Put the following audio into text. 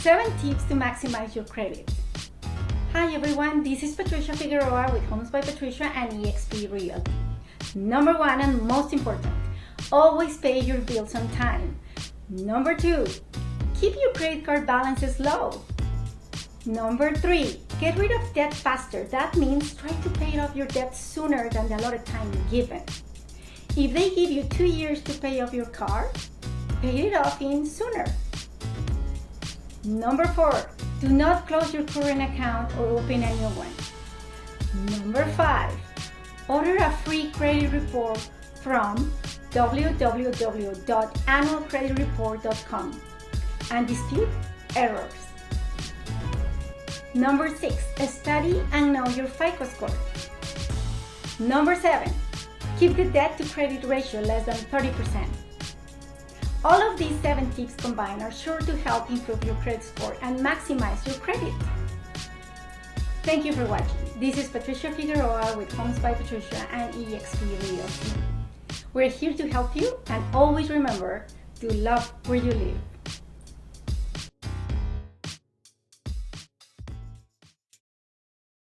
7 tips to maximize your credit. Hi everyone, this is Patricia Figueroa with Homes by Patricia and Exp Realty. Number 1 and most important, always pay your bills on time. Number 2, keep your credit card balances low. Number 3, get rid of debt faster. That means try to pay off your debt sooner than the allotted time given. If they give you 2 years to pay off your car, pay it off in sooner. Number 4, do not close your current account or open a new one. Number 5, order a free credit report from www.annualcreditreport.com and dispute errors. Number 6, study and know your FICO Score. Number 7, keep the debt to credit ratio less than 30%. All of these 7 tips combined are sure to help improve your credit score and maximize your credit. Thank you for watching. This is Patricia Figueroa with Homes by Patricia and Exp Realty. We're here to help you, and always remember to love where you live.